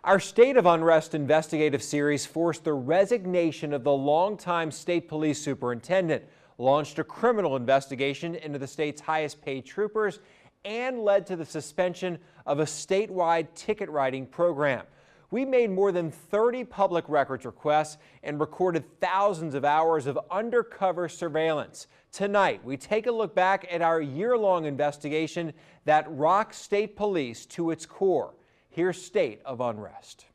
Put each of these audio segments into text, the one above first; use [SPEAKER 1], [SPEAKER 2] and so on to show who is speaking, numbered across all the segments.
[SPEAKER 1] Our State of Unrest investigative series forced the resignation of the longtime state police superintendent, launched a criminal investigation into the state's highest paid troopers, and led to the suspension of a statewide ticket writing program. We made more than 30 public records requests and recorded thousands of hours of undercover surveillance. Tonight, we take a look back at our year-long investigation that rocked state police to its core. Here's State of Unrest.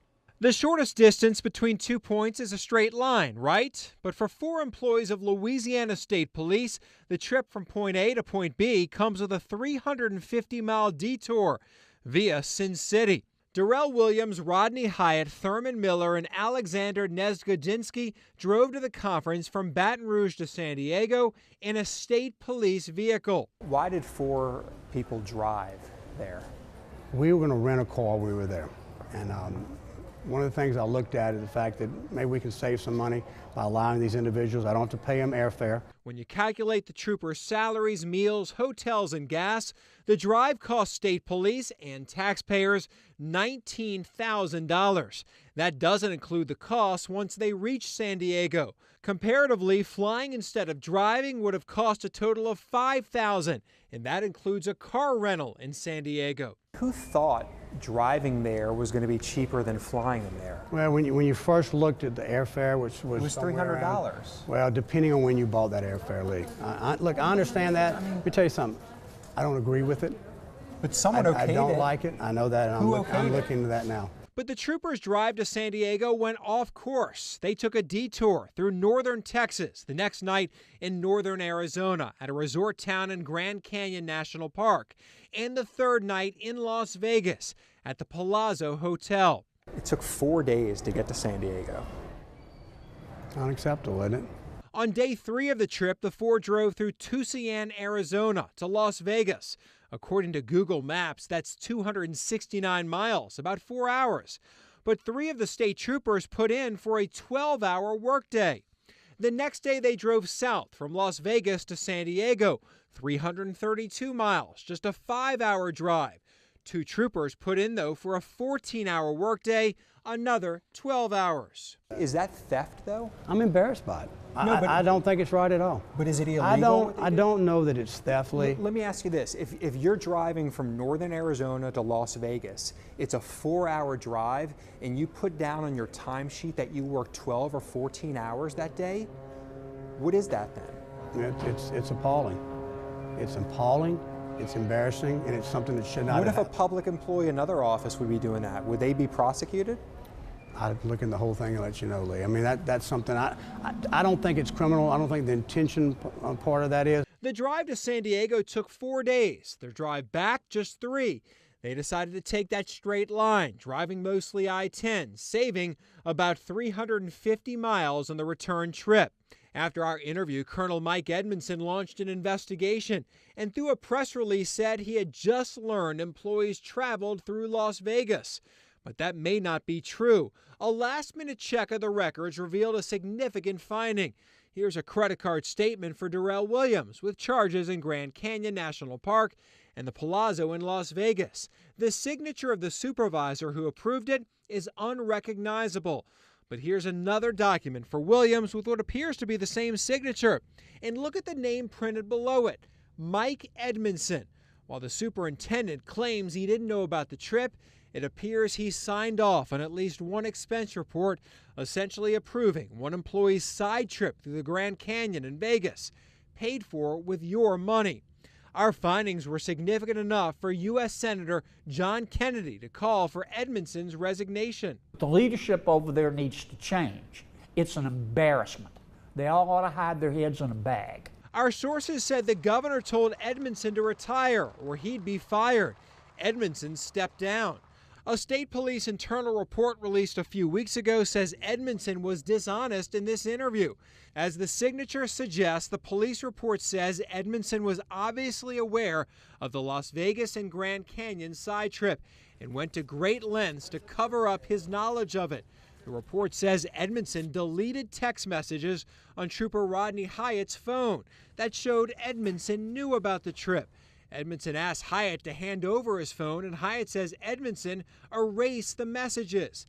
[SPEAKER 2] The shortest distance between 2 points is a straight line, right? But for 4 employees of Louisiana State Police, the trip from point A to point B comes with a 350-mile detour via Sin City. Darrell Williams, Rodney Hyatt, Thurman Miller, and Alexander Nezgodzinski drove to the conference from Baton Rouge to San Diego in a state police vehicle.
[SPEAKER 1] Why did 4 people drive there?
[SPEAKER 3] We were going to rent a car while we were there. And one of the things I looked at is the fact that maybe we can save some money by allowing these individuals, I don't have to pay them airfare.
[SPEAKER 2] When you calculate the troopers' salaries, meals, hotels, and gas, the drive cost state police and taxpayers $19,000. That doesn't include the costs once they reach San Diego. Comparatively, flying instead of driving would have cost a total of $5,000, and that includes a car rental in San Diego.
[SPEAKER 1] Who thought driving there was going to be cheaper than flying them there?
[SPEAKER 3] Well, when you first looked at the airfare, which was
[SPEAKER 1] $300.
[SPEAKER 3] Well, depending on when you bought that airfare, Lee. Look, I understand that. Let me tell you something. I don't agree with it.
[SPEAKER 1] But someone okayed it.
[SPEAKER 3] I don't like it. I know that, and I'm looking into that now.
[SPEAKER 2] But the troopers' drive to San Diego went off course. They took a detour through northern Texas, the next night in northern Arizona at a resort town in Grand Canyon National Park, and the third night in Las Vegas at the Palazzo Hotel.
[SPEAKER 1] It took 4 days to get to San Diego.
[SPEAKER 3] Unacceptable, isn't it?
[SPEAKER 2] On day 3 of the trip, the 4 drove through Tusayan, Arizona to Las Vegas. According to Google Maps, that's 269 miles, about 4 hours. But 3 of the state troopers put in for a 12-hour workday. The next day, they drove south from Las Vegas to San Diego, 332 miles, just a 5-hour drive. 2 troopers put in, though, for a 14-hour workday, another 12 hours.
[SPEAKER 1] Is that theft, though?
[SPEAKER 3] I'm embarrassed by it.
[SPEAKER 1] No,
[SPEAKER 3] I don't think it's right at all.
[SPEAKER 1] But is it illegal?
[SPEAKER 3] I don't know that it's theft, Lee.
[SPEAKER 1] Let me ask you this. If you're driving from northern Arizona to Las Vegas, it's a 4-hour drive, and you put down on your timesheet that you worked 12 or 14 hours that day, what is that then?
[SPEAKER 3] It's appalling. It's appalling. It's embarrassing, and it's something that should not
[SPEAKER 1] What
[SPEAKER 3] have
[SPEAKER 1] if a public employee in another office would be doing that? Would they be prosecuted?
[SPEAKER 3] I'd look in the whole thing and let you know, Lee. I mean, that's something, I don't think it's criminal. I don't think the intention part of that is.
[SPEAKER 2] The drive to San Diego took 4 days. Their drive back, just 3. They decided to take that straight line, driving mostly I-10, saving about 350 miles on the return trip. After our interview, Colonel Mike Edmondson launched an investigation and through a press release said he had just learned employees traveled through Las Vegas. But that may not be true. A last-minute check of the records revealed a significant finding. Here's a credit card statement for Darrell Williams with charges in Grand Canyon National Park and the Palazzo in Las Vegas. The signature of the supervisor who approved it is unrecognizable. But here's another document for Williams with what appears to be the same signature. And look at the name printed below it, Mike Edmondson. While the superintendent claims he didn't know about the trip, it appears he signed off on at least one expense report, essentially approving one employee's side trip through the Grand Canyon in Vegas, paid for with your money. Our findings were significant enough for U.S. Senator John Kennedy to call for Edmondson's resignation.
[SPEAKER 4] The leadership over there needs to change. It's an embarrassment. They all ought to hide their heads in a bag.
[SPEAKER 2] Our sources said the governor told Edmondson to retire or he'd be fired. Edmondson stepped down. A state police internal report released a few weeks ago says Edmondson was dishonest in this interview. As the signature suggests, the police report says Edmondson was obviously aware of the Las Vegas and Grand Canyon side trip and went to great lengths to cover up his knowledge of it. The report says Edmondson deleted text messages on Trooper Rodney Hyatt's phone that showed Edmondson knew about the trip. Edmondson asked Hyatt to hand over his phone, and Hyatt says Edmondson erased the messages.